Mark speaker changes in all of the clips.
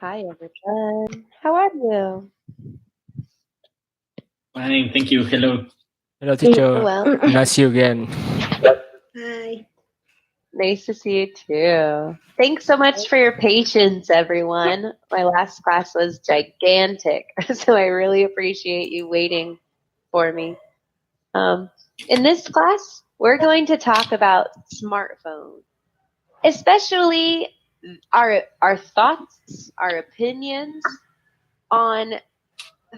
Speaker 1: Hi, everyone. How are you?
Speaker 2: Fine, thank you. Hello.
Speaker 3: Hello, teacher.
Speaker 1: Well,
Speaker 3: Nice to see you again.
Speaker 4: Hi.
Speaker 1: nice to see you too. Thanks so much for your patience, everyone. My last class was gigantic, so I really appreciate you waiting for me. In this class, we're going to talk about smartphones, especially our thoughts, our opinions on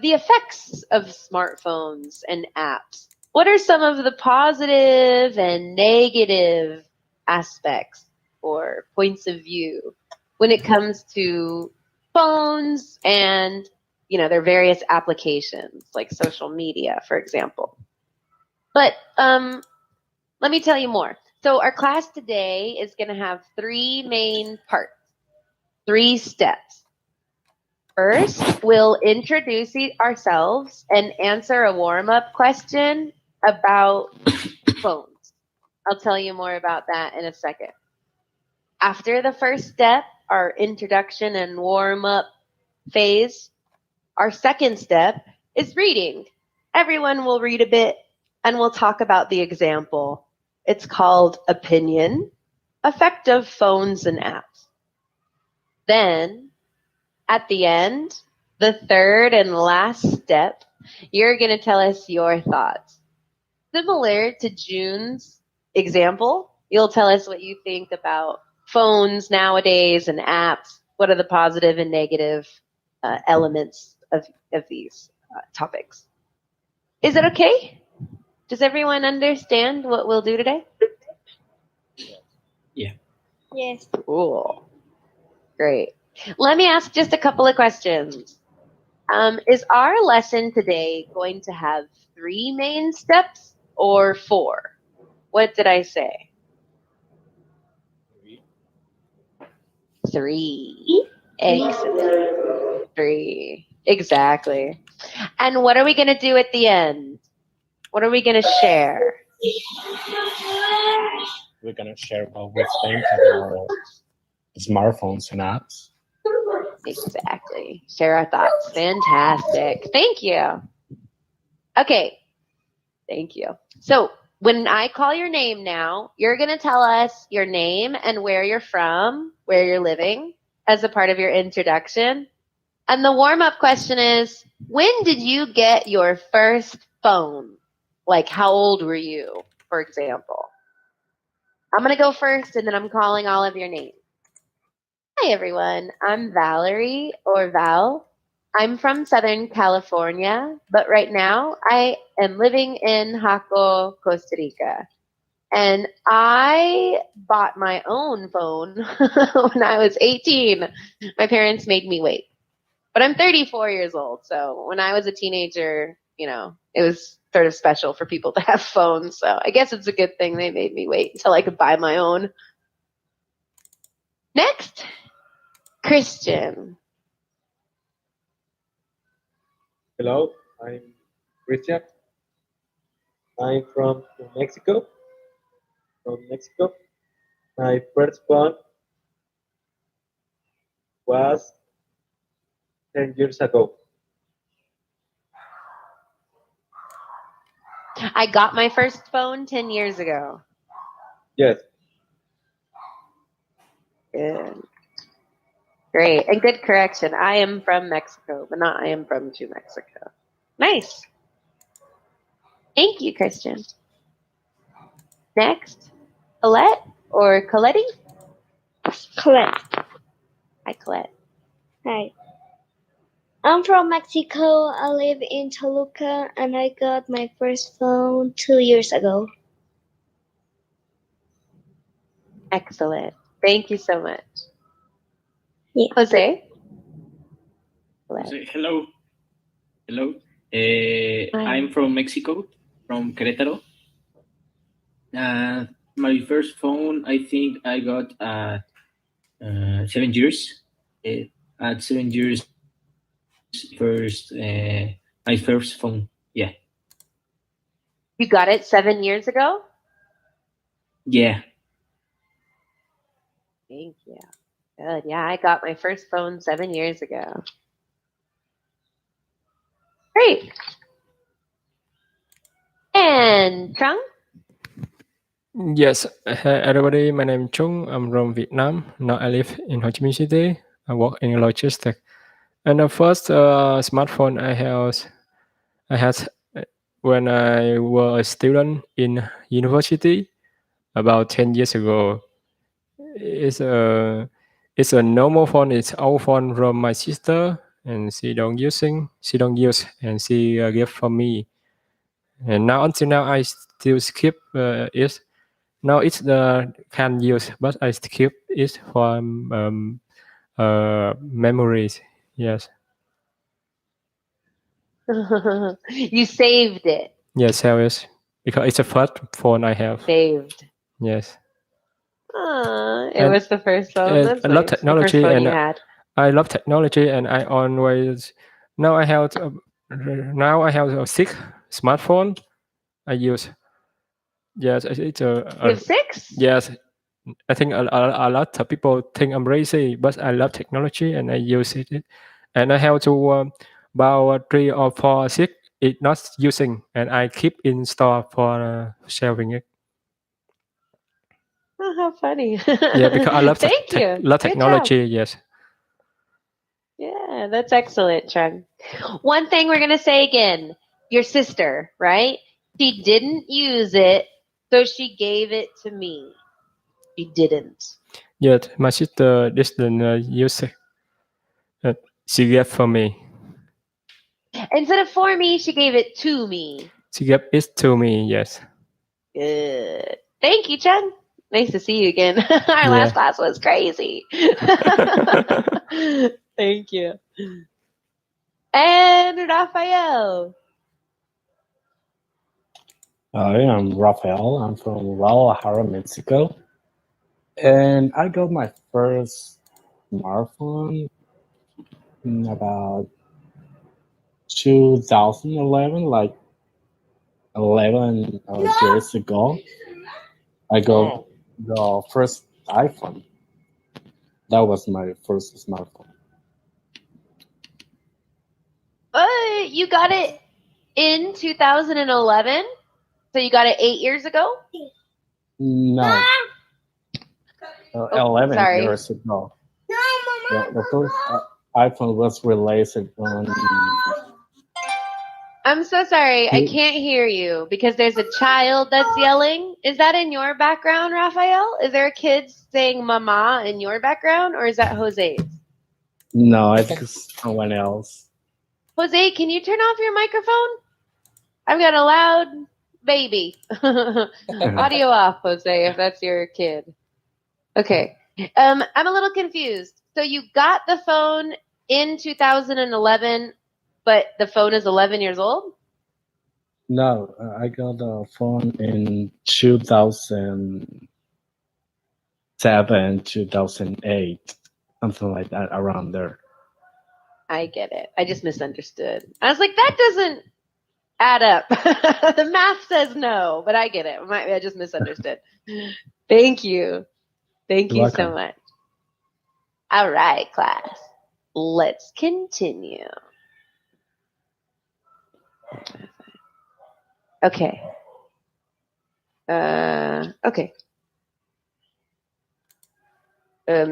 Speaker 1: the effects of smartphones and apps. What are some of the positive and negative aspects or points of view when it comes to phones and their various applications like social media, for example? But let me tell you more. So our class today is going to have three main parts, three steps. First, we'll introduce ourselves and answer a warm-up question about phones. I'll tell you more about that in a second. After the first step, our introduction and warm-up phase, our second step is reading. Everyone will read a bit and we'll talk about the example. It's called Opinion, Effect of Phones and Apps. Then, at the end, the third and last step, you're going to tell us your thoughts. Similar to June's example, you'll tell us what you think about phones nowadays and apps. What are the positive and negative elements of these topics? Is it okay? Does everyone understand what we'll do today?
Speaker 2: Yeah.
Speaker 4: Yes.
Speaker 1: Cool. Great. Let me ask just a couple of questions. Is our lesson today going to have three main steps or four? What did I say? Three. Excellent. Three. Exactly. And what are we going to do at the end? What are we going to share?
Speaker 5: We're gonna share what we think about smartphones and apps.
Speaker 1: Exactly. Share our thoughts. Fantastic. Thank you. Okay. Thank you. So when I call your name now, you're going to tell us your name and where you're from, where you're living as a part of your introduction. And the warm-up question is, when did you get your first phone? Like, how old were you, for example? I'm going to go first, and then I'm calling all of your names. Hi, everyone. I'm Valerie, or Val. I'm from Southern California, but right now I am living in Jaco, Costa Rica. And I bought my own phone when I was 18. My parents made me wait. But I'm 34 years old, so when I was a teenager, it was sort of special for people to have phones. So I guess it's a good thing they made me wait until I could buy my own. Next, Christian.
Speaker 6: Hello, I'm Christian. I'm from Mexico. My first phone was 10 years ago.
Speaker 1: I got my first phone 10 years ago.
Speaker 6: Yes,
Speaker 1: Good. Great. And good correction. I am from Mexico, but not I am from to Mexico. Nice. Thank you, Christian. Next, Colette or Coletti?
Speaker 4: Colette.
Speaker 1: Hi, Colette.
Speaker 4: Hi. I'm from Mexico. I live in Toluca, and I got my first phone 2 years ago.
Speaker 1: Excellent. Thank you so much.
Speaker 4: Yeah.
Speaker 1: Jose?
Speaker 2: So, hello. Hello. I'm from Mexico, from Querétaro. My first phone, I think I got at 7 years. At 7 years, my first phone. Yeah.
Speaker 1: You got it 7 years ago?
Speaker 2: Yeah.
Speaker 1: Thank you. Good. Yeah, I got my first phone 7 years ago. Great. And Trung?
Speaker 3: Yes, hi everybody. My name is Chung. I'm from Vietnam. Now I live in Ho Chi Minh City. I work in logistics. And the first smartphone I had when I was a student in university about 10 years ago. It's a it's a normal phone. It's old phone from my sister, and she don't use, and she gave for me. And now until now, I still keep it. Now it's the can use, but I keep it for memories. Yes.
Speaker 1: You saved it.
Speaker 3: Yes, always because it's the first phone I have.
Speaker 1: Saved.
Speaker 3: Yes.
Speaker 1: It
Speaker 3: And
Speaker 1: was the first phone. That's
Speaker 3: I love
Speaker 1: nice. The first
Speaker 3: technology,
Speaker 1: phone
Speaker 3: and
Speaker 1: you had.
Speaker 3: I love technology, and I always now I have a 6 smartphone I use. Yes, it's
Speaker 1: You have 6?
Speaker 3: yes. I think a lot of people think I'm crazy, but I love technology and I use it. And I have to about 3 or 4 6 it not using, and I keep in store for selling it.
Speaker 1: Oh, how funny.
Speaker 3: Yeah, because I love
Speaker 1: Thank you.
Speaker 3: love
Speaker 1: Good job.
Speaker 3: technology. Yes.
Speaker 1: Yeah, that's excellent, Chung. One thing we're going to say again. Your sister, right? She didn't use it, so she gave it to me. She didn't.
Speaker 3: Yes, my sister didn't use it. She gave for me.
Speaker 1: Instead of for me, she gave it to me.
Speaker 3: She gave it to me. Yes.
Speaker 1: Good. Thank you, Chung. Nice to see you again. Our last class was crazy. Thank you. And Rafael.
Speaker 5: Hi, I'm Rafael. I'm from Guadalajara, Mexico. And I got my first smartphone in about 2011, like 11 years ago. I got the first iPhone. That was my first smartphone.
Speaker 1: You got it in 2011? So you got it 8 years ago?
Speaker 5: No, 11
Speaker 1: sorry.
Speaker 5: years ago. The first iPhone was released on.
Speaker 1: I'm so sorry. I can't hear you because there's a child that's yelling. Is that in your background, Rafael? Is there a kid saying mama in your background, or is that Jose's?
Speaker 5: No, I think it's someone else.
Speaker 1: Jose, can you turn off your microphone? I've got a loud baby. Audio off, Jose, if that's your kid. Okay. I'm a little confused. So you got the phone in 2011, but the phone is 11 years old?
Speaker 5: No, I got a phone in 2007, 2008, something like that, around there.
Speaker 1: I get it. I just misunderstood. I was like, that doesn't add up. The math says no, but I get it. I just misunderstood. Thank you. Thank
Speaker 5: You're
Speaker 1: you so
Speaker 5: welcome.
Speaker 1: much. All right, class. Let's continue. Okay. Okay.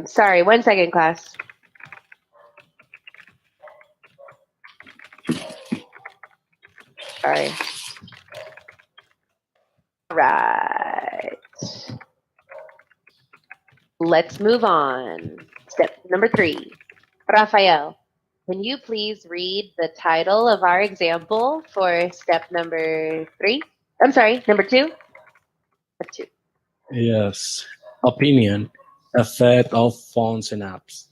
Speaker 1: Sorry, 1 second, class. Sorry. All right. Let's move on. Step number 3. Rafael, can you please read the title of our example for step number 3? I'm sorry, number 2? Step 2.
Speaker 5: Yes. Opinion. Effect of phones and apps.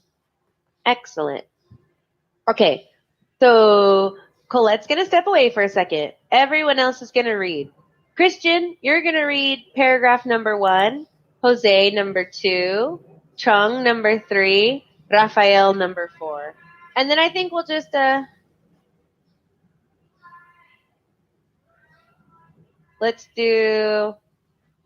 Speaker 1: Excellent. Okay, so Colette's going to step away for a second. Everyone else is going to read. Christian, you're going to read paragraph number 1, Jose number 2, Chung number 3, Rafael number 4. And then I think we'll just let's do,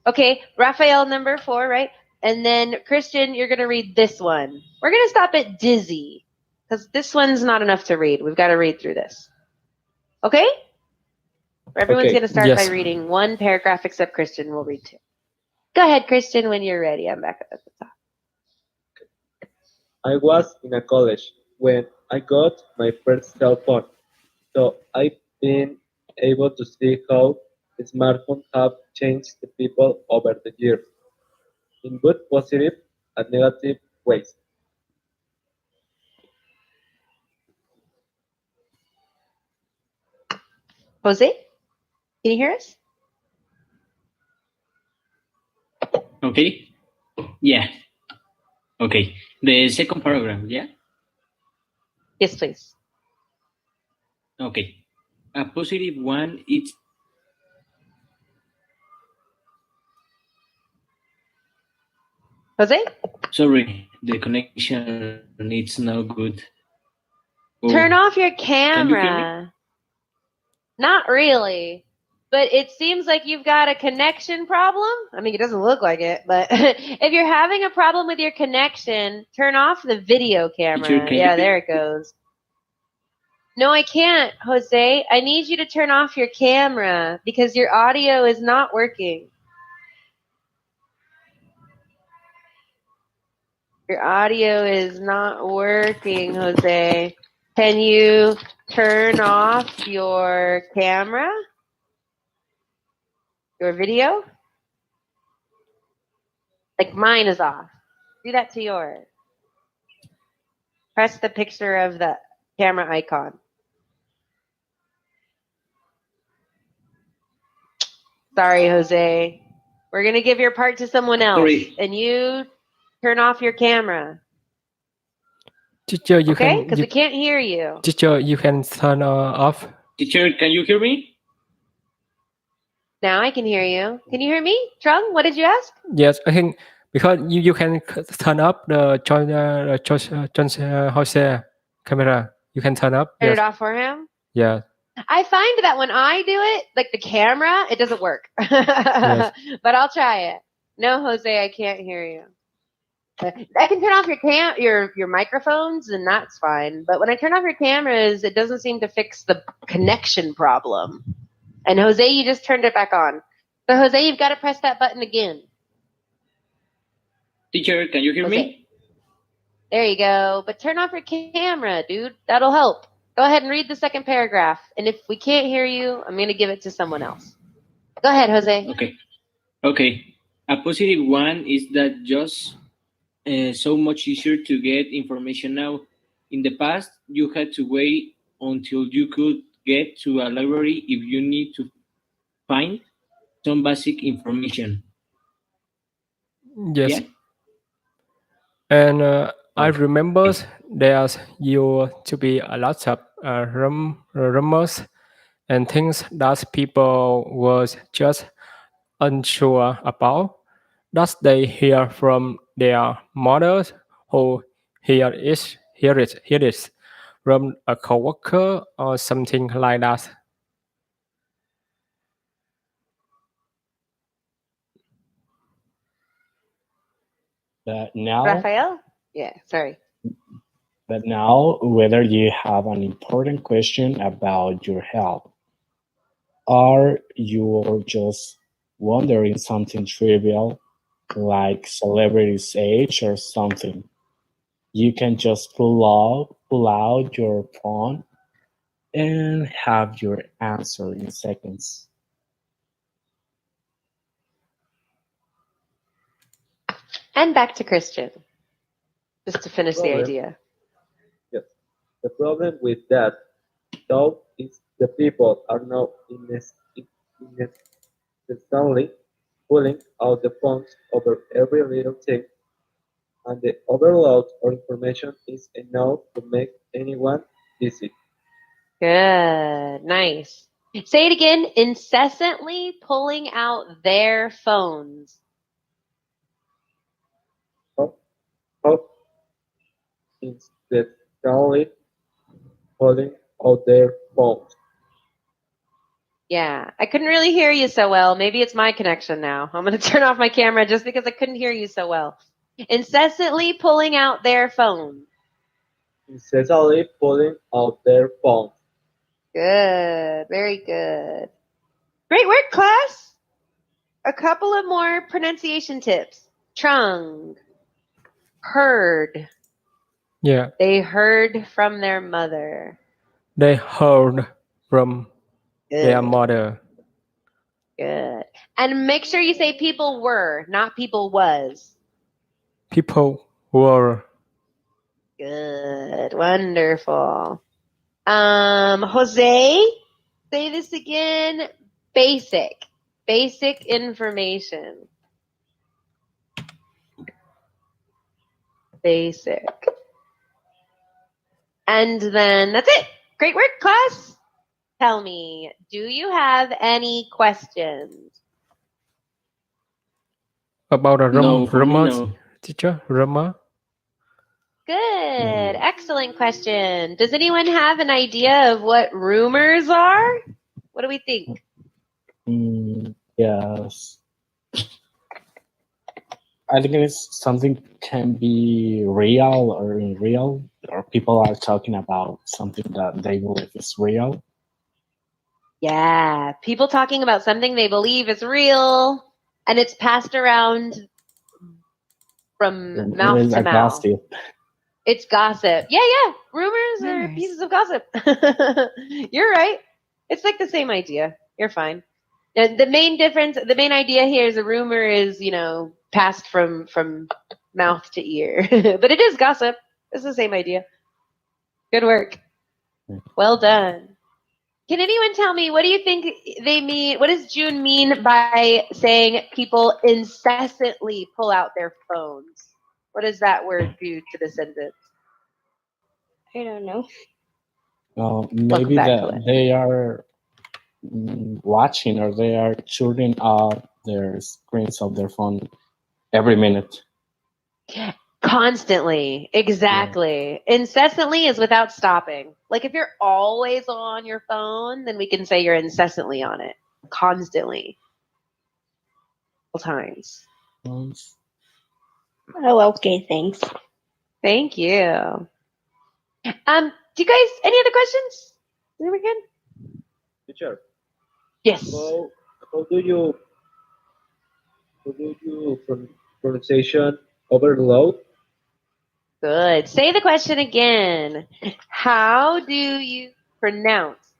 Speaker 1: okay, Rafael number 4, right? And then, Christian, you're going to read this one. We're going to stop at dizzy because this one's not enough to read. We've got to read through this. Okay? Everyone's
Speaker 6: Okay.
Speaker 1: going to start by
Speaker 3: Yes.
Speaker 1: reading one paragraph except Christian. We'll read two. Go ahead, Christian, when you're ready. I'm back at the top.
Speaker 6: I was in a college when I got my first cell phone, so I've been able to see how smartphones have changed the people over the years, in both positive and negative ways.
Speaker 1: Jose, can you hear us?
Speaker 2: Okay. Yeah. Okay. The second paragraph. Yeah.
Speaker 1: Yes, please.
Speaker 2: Okay. A positive one is
Speaker 1: Jose?
Speaker 2: sorry. The connection is not good. Oh,
Speaker 1: Turn off your
Speaker 2: can you hear me?
Speaker 1: camera. Not really. But it seems like you've got a connection problem. I mean, it doesn't look like it, but if you're having a problem with your connection, turn off the video camera.
Speaker 2: Teacher, can
Speaker 1: Yeah,
Speaker 2: you-
Speaker 1: there it goes. No, I can't, Jose. I need you to turn off your camera because your audio is not working. Your audio is not working, Jose. Can you turn off your camera? Your video? Like mine is off. Do that to yours. Press the picture of the camera icon. Sorry, Jose. We're going to give your part to someone else.
Speaker 2: Sorry.
Speaker 1: And you turn off your camera.
Speaker 3: Teacher, you
Speaker 1: Okay?
Speaker 3: can
Speaker 1: Because we can't hear you.
Speaker 3: teacher, you can turn off.
Speaker 2: Teacher, can you hear me?
Speaker 1: Now I can hear you. Can you hear me? Trung, what did you ask?
Speaker 3: Yes, I think because you can turn up the John Jose camera. You can turn up.
Speaker 1: Turn
Speaker 3: Yes.
Speaker 1: it off for him?
Speaker 3: Yeah.
Speaker 1: I find that when I do it, like the camera, it doesn't work. But I'll try it. No, Jose, I can't hear you. I can turn off your microphones, and that's fine. But when I turn off your cameras, it doesn't seem to fix the connection problem. And Jose, you just turned it back on. So Jose, you've got to press that button again.
Speaker 2: Teacher, can you hear
Speaker 1: Jose.
Speaker 2: me?
Speaker 1: There you go. But turn off your camera, dude. That'll help. Go ahead and read the second paragraph. And if we can't hear you, I'm going to give it to someone else. Go ahead, Jose.
Speaker 2: Okay. Okay. A positive one is that just so much easier to get information now. In the past, you had to wait until you could get to a library if you need to find some basic information.
Speaker 3: Yes.
Speaker 2: Yeah.
Speaker 3: And I remember there's used to be a lot of rumors and things that people was just unsure about. That they hear from their mothers who hear it from a coworker or something like that.
Speaker 5: But now,
Speaker 1: Rafael? Yeah, sorry.
Speaker 5: but now, whether you have an important question about your health, or you're just wondering something trivial like celebrity's age or something, you can just pull out your phone and have your answer in seconds.
Speaker 1: And back to Christian. Just to finish the
Speaker 6: Problem.
Speaker 1: idea.
Speaker 6: Yes. The problem with that, though, is the people are now incessantly pulling out the phones over every little thing, and the overload of information is enough to make anyone dizzy.
Speaker 1: Good. Nice. Say it again. Incessantly pulling out their phones.
Speaker 6: How incessantly pulling out their phones.
Speaker 1: Yeah, I couldn't really hear you so well. Maybe it's my connection now. I'm going to turn off my camera just because I couldn't hear you so well. Incessantly pulling out their phone.
Speaker 6: Incessantly pulling out their phone.
Speaker 1: Good. Very good. Great work, class. A couple of more pronunciation tips. Trung. Heard.
Speaker 3: Yeah.
Speaker 1: They heard from their mother.
Speaker 3: They heard from their
Speaker 1: Good.
Speaker 3: mother.
Speaker 1: Good. And make sure you say people were, not people was.
Speaker 3: People were.
Speaker 1: Good. Wonderful. Jose, say this again. Basic. Basic information. Basic. And then that's it. Great work, class. Tell me, do you have any questions?
Speaker 3: About a
Speaker 2: No, for me,
Speaker 3: rumors,
Speaker 2: no.
Speaker 3: teacher? Rumor?
Speaker 1: Good. Excellent question. Does anyone have an idea of what rumors are? What do we think?
Speaker 5: Yes. I think it's something can be real or unreal, or people are talking about something that they believe is real.
Speaker 1: Yeah, people talking about something they believe is real, and it's passed around from mouth
Speaker 5: It's
Speaker 1: to
Speaker 5: a
Speaker 1: mouth.
Speaker 5: gossip.
Speaker 1: It's gossip. Yeah. Rumors are pieces of gossip. You're right. It's like the same idea. You're fine. The main difference, the main idea here is a rumor is, passed from mouth to ear. But it is gossip. It's the same idea. Good work. Well done. Can anyone tell me, what do you think they mean? What does June mean by saying people incessantly pull out their phones? What does that word do to the sentence?
Speaker 4: I don't know.
Speaker 5: Maybe
Speaker 1: back,
Speaker 5: that
Speaker 1: Colette.
Speaker 5: they are watching or they are turning off their screens of their phone every minute.
Speaker 1: Constantly. Exactly. Yeah. Incessantly is without stopping. Like if you're always on your phone, then we can say you're incessantly on it. Constantly. All times.
Speaker 4: Oh, okay, thanks.
Speaker 1: Thank you. Do you guys, any other questions? Are we good?
Speaker 6: Teacher.
Speaker 1: Yes.
Speaker 6: How do you pronunciation overload?
Speaker 1: Good. Say the question again. How do you pronounce?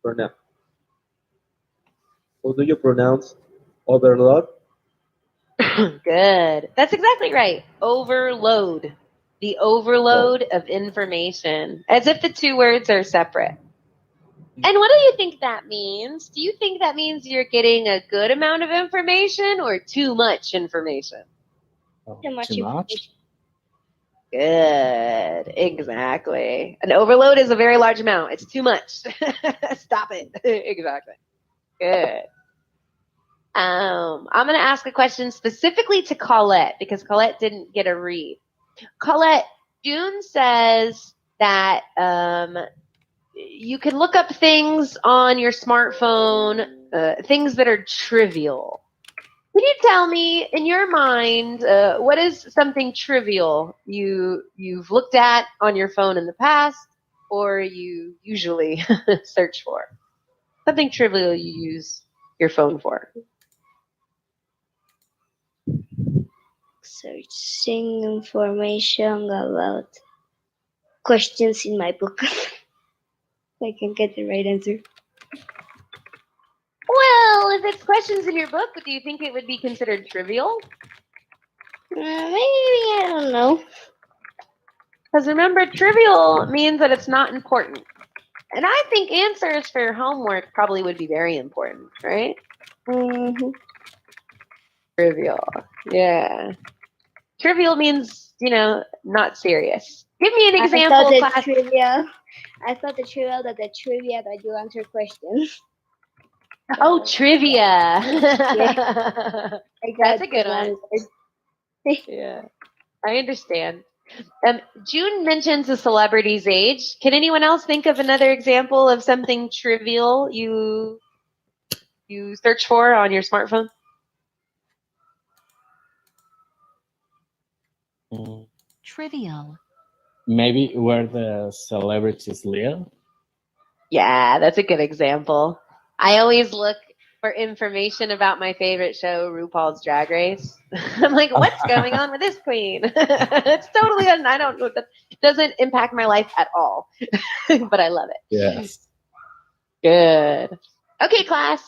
Speaker 6: Pronounce. How do you pronounce overload?
Speaker 1: Good. That's exactly right. Overload. The overload of information. As if the two words are separate. And what do you think that means? Do you think that means you're getting a good amount of information or too much information?
Speaker 4: Too much.
Speaker 1: Good. Exactly. An overload is a very large amount. It's too much. Stop it. Exactly. Good. I'm going to ask a question specifically to Colette because Colette didn't get a read. Colette, June says that you can look up things on your smartphone, things that are trivial. Can you tell me, in your mind, what is something trivial you've looked at on your phone in the past, or you usually search for? Something trivial you use your phone for.
Speaker 4: Searching information about questions in my book. I can get the right answer.
Speaker 1: Well, if it's questions in your book, do you think it would be considered trivial?
Speaker 4: Maybe, I don't know.
Speaker 1: Because remember, trivial means that it's not important. And I think answers for your homework probably would be very important, right?
Speaker 4: Mm-hmm.
Speaker 1: Trivial. Yeah. Trivial means, not serious. Give me an example,
Speaker 4: I
Speaker 1: class.
Speaker 4: thought the trivial that you answer questions.
Speaker 1: Oh, trivia.
Speaker 4: Yeah.
Speaker 1: That's a good one. Yeah, I understand. June mentions a celebrity's age. Can anyone else think of another example of something trivial you you search for on your smartphone?
Speaker 7: Trivial.
Speaker 5: Maybe where the celebrities live.
Speaker 1: Yeah, that's a good example. I always look for information about my favorite show, RuPaul's Drag Race. I'm like, what's going on with this queen? It's totally, I don't know, that doesn't impact my life at all, but I love it.
Speaker 5: Yes.
Speaker 1: Good. Okay, class.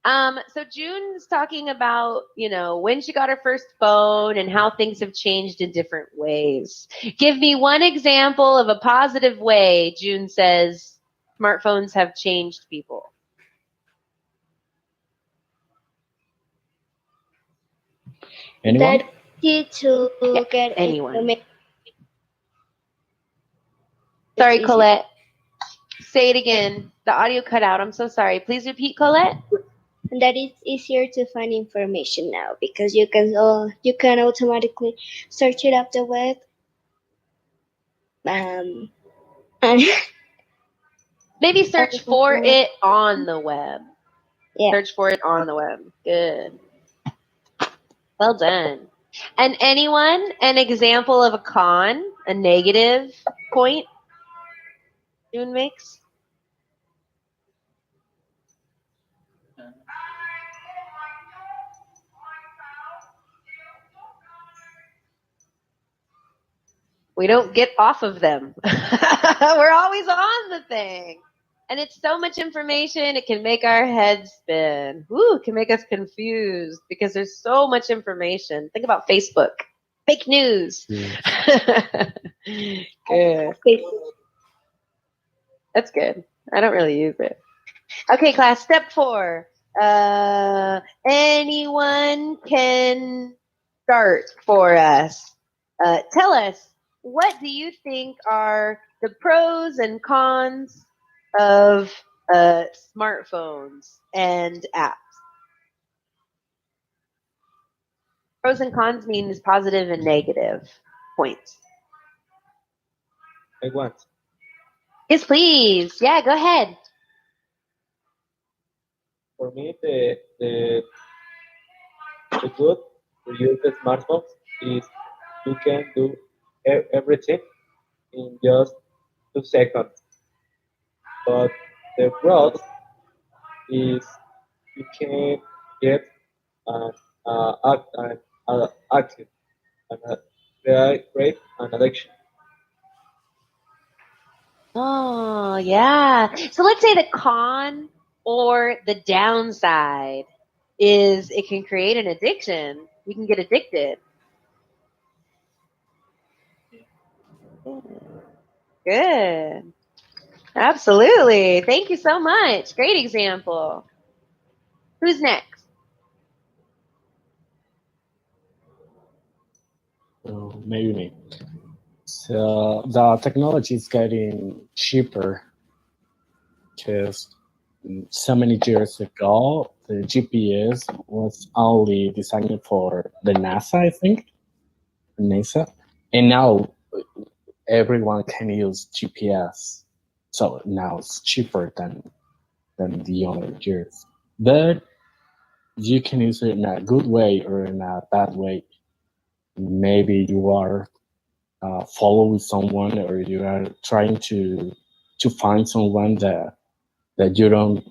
Speaker 1: So June's talking about, when she got her first phone and how things have changed in different ways. Give me one example of a positive way June says smartphones have changed people.
Speaker 5: Anyone?
Speaker 4: That easy to get
Speaker 1: anyone.
Speaker 4: information.
Speaker 1: Sorry,
Speaker 4: It's easy.
Speaker 1: Colette. Say it again. The audio cut out. I'm so sorry. Please repeat, Colette.
Speaker 4: That it's easier to find information now because you can automatically search it up the web. And
Speaker 1: Maybe search for it on the web.
Speaker 4: yeah.
Speaker 1: Search for it on the web. Good. Well done. And anyone, an example of a con, a negative point June makes? We don't get off of them. We're always on the thing. And it's so much information, it can make our heads spin. Woo, it can make us confused because there's so much information. Think about Facebook. Fake news.
Speaker 5: Yeah.
Speaker 1: Good. That's good. I don't really use it. Okay, class, step 4. Anyone can start for us. Tell us, what do you think are the pros and cons of smartphones and apps? Pros and cons means positive and negative points.
Speaker 6: I want.
Speaker 1: Yes, please. Yeah, go ahead.
Speaker 6: For me, the good to use the smartphones is you can do everything in just 2 seconds. But the pros is you can get an active and create an addiction.
Speaker 1: Oh, yeah. So let's say the con or the downside is it can create an addiction. You can get addicted. Good. Absolutely. Thank you so much. Great example. Who's next?
Speaker 5: Maybe me. So the technology is getting cheaper because so many years ago, the GPS was only designed for the NASA, I think, NASA, and now everyone can use GPS. So now it's cheaper than the other years. But you can use it in a good way or in a bad way. Maybe you are following someone, or you are trying to find someone that you don't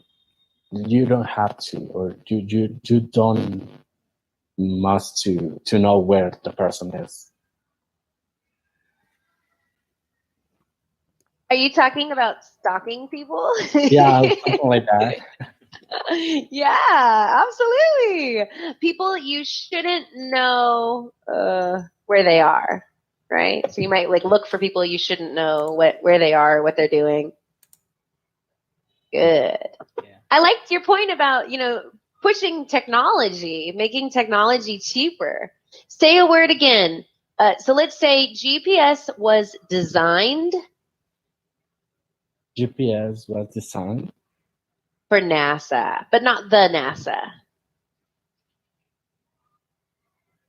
Speaker 5: have to, or you don't must to know where the person is.
Speaker 1: Are you talking about stalking people?
Speaker 5: Yeah, something like that.
Speaker 1: Yeah, absolutely. People you shouldn't know where they are, right? So you might look for people you shouldn't know where they are, what they're doing. Good.
Speaker 2: Yeah.
Speaker 1: I liked your point about, pushing technology, making technology cheaper. Say a word again. So let's say GPS was designed
Speaker 5: GPS was designed
Speaker 1: for NASA, but not the NASA.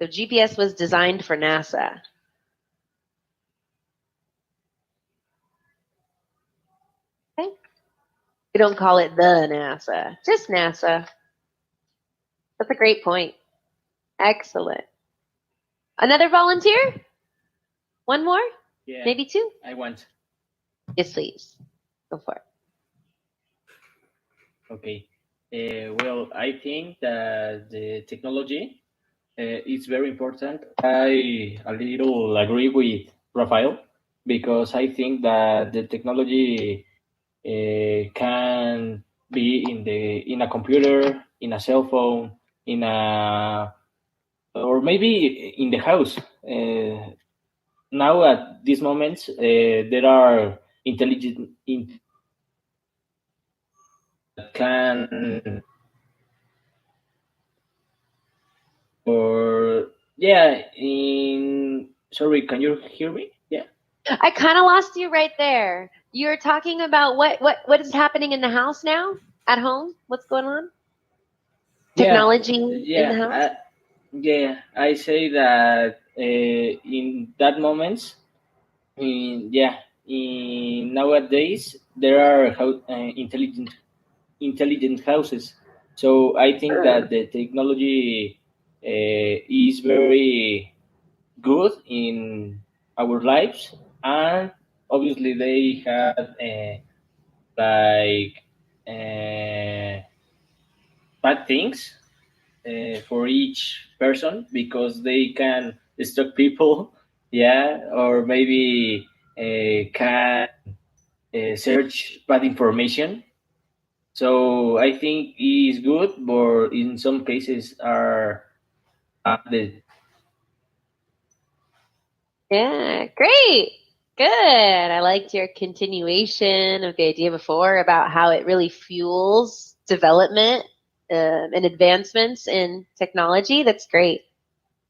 Speaker 1: So GPS was designed for NASA. Okay. We don't call it the NASA, just NASA. That's a great point. Excellent. Another volunteer? One more?
Speaker 2: Yeah,
Speaker 1: Maybe two?
Speaker 2: I want.
Speaker 1: Yes, please. Go for it.
Speaker 2: Okay. Well, I think that the technology is very important. I a little agree with Rafael because I think that the technology can be in a computer, in a cell phone, in a or maybe in the house. Now at these moments, there are intelligent can or yeah in sorry, can you hear me? Yeah.
Speaker 1: I kind of lost you right there. You're talking about what is happening in the house now? At home? What's going on?
Speaker 2: Yeah,
Speaker 1: Technology in the house?
Speaker 2: I say that in that moments, in nowadays there are intelligent houses. So I think that the technology is very good in our lives, and obviously they have like uh, bad things for each person because they can stalk people, yeah, or maybe can search bad information. So I think it is good, but in some cases are the
Speaker 1: Yeah, great. Good. I liked your continuation of the idea before about how it really fuels development and advancements in technology. That's great.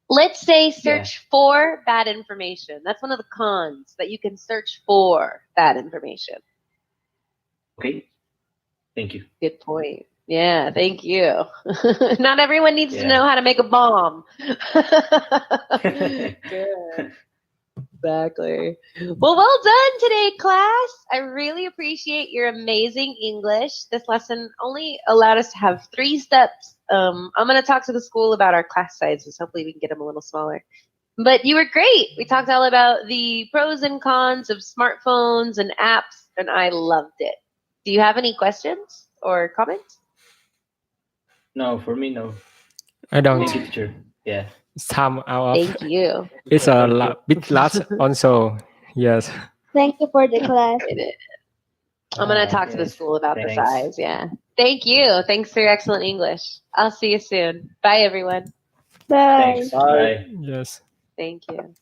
Speaker 1: Let's say
Speaker 2: yeah.
Speaker 1: search for bad information. That's one of the cons, that you can search for bad information.
Speaker 2: Okay, thank you.
Speaker 1: Good point. Yeah, thank you. Not everyone needs to
Speaker 2: Yeah.
Speaker 1: know how to make a bomb. Good. Exactly. Well done today, class. I really appreciate your amazing English. This lesson only allowed us to have 3 steps. I'm going to talk to the school about our class sizes. Hopefully we can get them a little smaller. But you were great. We talked all about the pros and cons of smartphones and apps, and I loved it. Do you have any questions or comments?
Speaker 2: No, for me, no.
Speaker 3: I don't.
Speaker 2: Thank you, teacher. Yeah.
Speaker 3: It's time out of.
Speaker 1: Thank you.
Speaker 3: It's a bit last also. Yes.
Speaker 4: Thank you for the class.
Speaker 1: I'm going to talk to the
Speaker 2: Yes.
Speaker 1: school about the
Speaker 2: Thanks.
Speaker 1: size. Yeah. Thank you. Thanks for your excellent English. I'll see you soon. Bye, everyone.
Speaker 4: Bye.
Speaker 2: Thanks.
Speaker 6: Bye.
Speaker 2: Bye.
Speaker 3: Yes.
Speaker 1: Thank you.